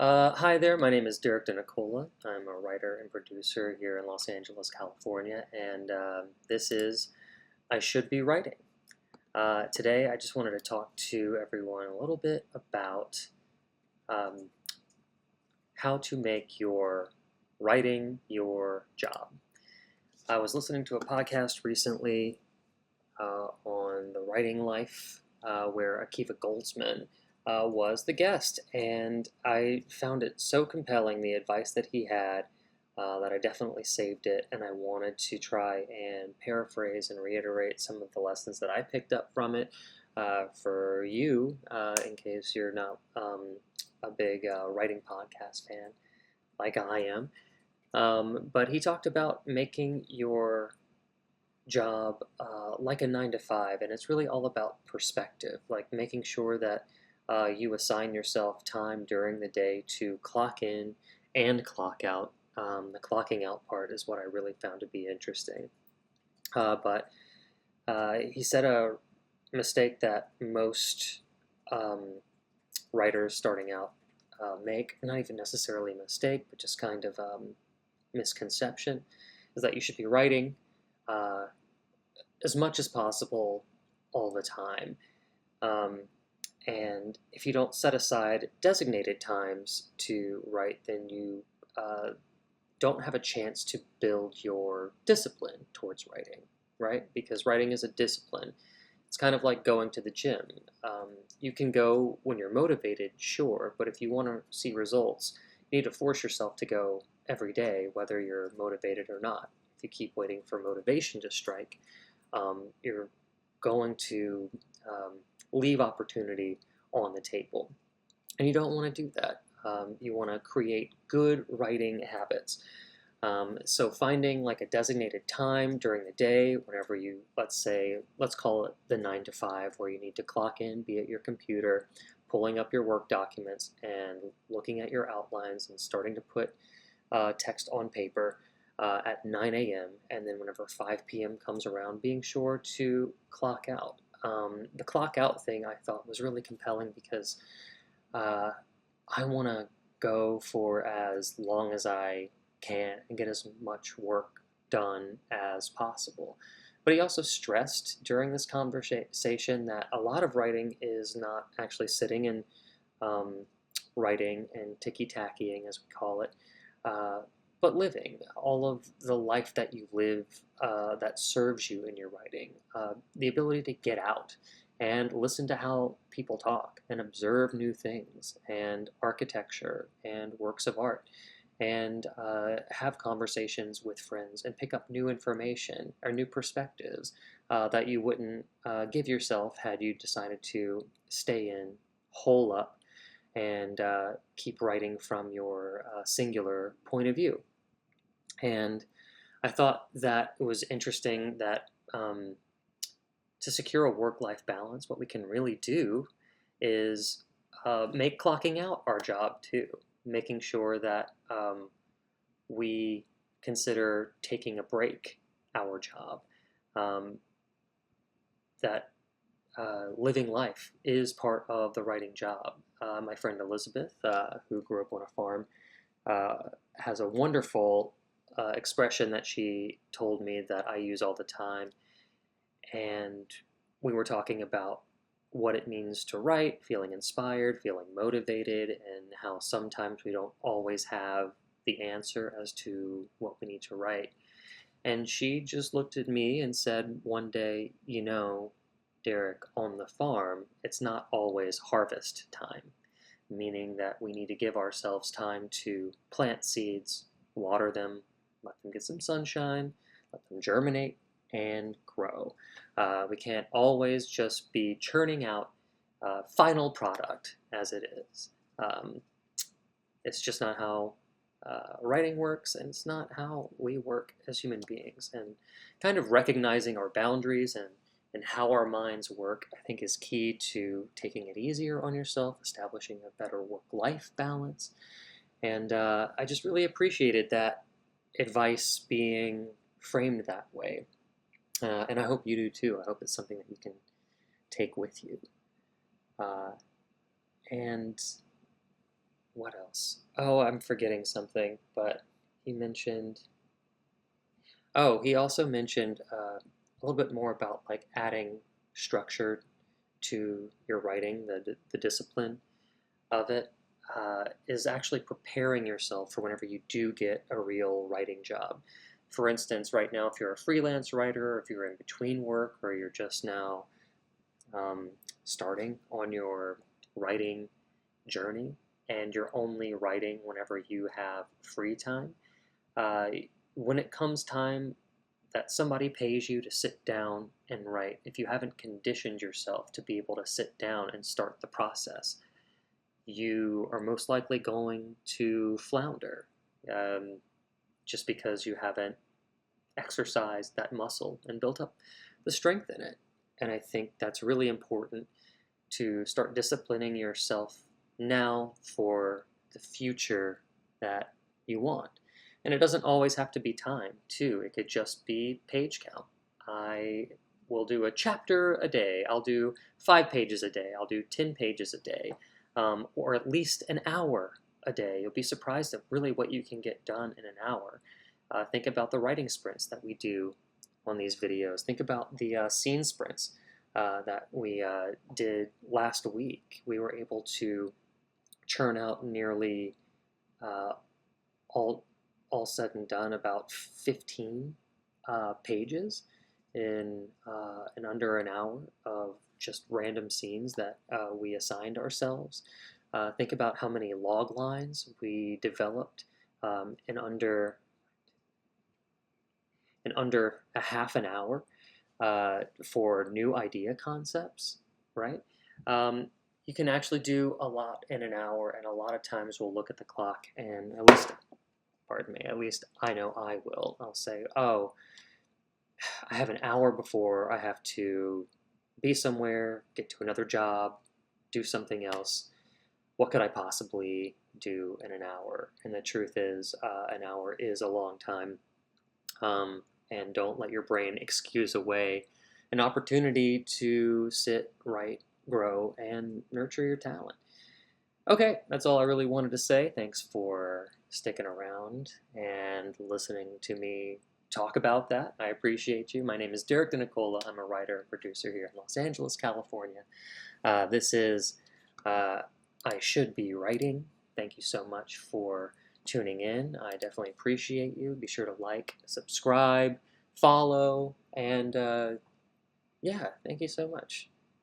Hi there, my name is Derek DeNicola. I'm a writer and producer here in Los Angeles, California, and this is I Should Be Writing. Today, I just wanted to talk to everyone a little bit about um, how to make your writing your job. I was listening to a podcast recently on the writing life where Akiva Goldsman was the guest, and I found it so compelling, the advice that he had, that I definitely saved it, and I wanted to try and paraphrase and reiterate some of the lessons that I picked up from it for you, in case you're not a big writing podcast fan like I am. But he talked about making your job like a 9 to 5, and it's really all about perspective, like making sure that you assign yourself time during the day to clock in and clock out. The clocking out part is what I really found to be interesting. But he said a mistake that most um, writers starting out make, not even necessarily a mistake, but just kind of misconception, is that you should be writing uh, as much as possible all the time. Um, and if you don't set aside designated times to write, then you don't have a chance to build your discipline towards writing, right? Because writing is a discipline. It's kind of like going to the gym. You can go when you're motivated, sure, but if you want to see results, you need to force yourself to go every day, whether you're motivated or not. If you keep waiting for motivation to strike, you're going to leave opportunity on the table. And you don't want to do that. You want to create good writing habits. So finding like a designated time during the day, whenever you, let's call it the 9 to 5, where you need to clock in, be at your computer, pulling up your work documents and looking at your outlines and starting to put text on paper at 9 a.m. And then whenever 5 p.m. comes around, being sure to clock out. The clock out thing I thought was really compelling because uh, I want to go for as long as I can and get as much work done as possible. But he also stressed during this conversation that a lot of writing is not actually sitting and writing and ticky-tackying, as we call it, uh, but living all of the life that you live that serves you in your writing. The ability to get out and listen to how people talk and observe new things and architecture and works of art and have conversations with friends and pick up new information or new perspectives that you wouldn't give yourself had you decided to stay in, hole up, and keep writing from your singular point of view. And I thought that it was interesting that to secure a work-life balance, what we can really do is make clocking out our job too, making sure that we consider taking a break our job, um, that living life is part of the writing job. My friend Elizabeth, who grew up on a farm, has a wonderful expression that she told me that I use all the time. And we were talking about what it means to write, feeling inspired, feeling motivated, and how sometimes we don't always have the answer as to what we need to write. And she just looked at me and said one day, you know, Derek, on the farm, it's not always harvest time, meaning that we need to give ourselves time to plant seeds, water them, let them get some sunshine, let them germinate and grow. We can't always just be churning out final product as it is. It's just not how writing works, and it's not how we work as human beings. And kind of recognizing our boundaries and how our minds work, I think, is key to taking it easier on yourself, establishing a better work-life balance. And I just really appreciated that advice being framed that way. And I hope you do too. I hope it's something that you can take with you. And What else? Oh, I'm forgetting something, but he mentioned. Oh, he also mentioned a little bit more about like adding structure to your writing, the discipline of it is actually preparing yourself for whenever you do get a real writing job. For instance, right now, if you're a freelance writer, or if you're in between work, or you're just now um, starting on your writing journey, and you're only writing whenever you have free time, uh, when it comes time that somebody pays you to sit down and write, if you haven't conditioned yourself to be able to sit down and start the process, you are most likely going to flounder um, just because you haven't exercised that muscle and built up the strength in it. And I think that's really important to start disciplining yourself now for the future that you want. And it doesn't always have to be time, too. It could just be page count. I will do a chapter a day. I'll do 5 pages a day. I'll do 10 pages a day, or at least an hour a day. You'll be surprised at really what you can get done in an hour. Think about the writing sprints that we do on these videos. Think about the scene sprints that we did last week. We were able to churn out nearly uh, all said and done about 15 pages in under an hour of just random scenes that we assigned ourselves. Think about how many log lines we developed in under a half an hour for new idea concepts, right? Um, you can actually do a lot in an hour, and a lot of times we'll look at the clock and at least, pardon me, at least I know I will. I'll say, oh, I have an hour before I have to be somewhere, get to another job, do something else. What could I possibly do in an hour? And the truth is, an hour is a long time. And don't let your brain excuse away an opportunity to sit, write, grow, and nurture your talent. Okay, that's all I really wanted to say. Thanks for sticking around and listening to me talk about that. I appreciate you. My name is Derek DeNicola. I'm a writer and producer here in Los Angeles, California. This is I Should Be Writing. Thank you so much for tuning in. I definitely appreciate you. Be sure to like, subscribe, follow, and yeah, thank you so much.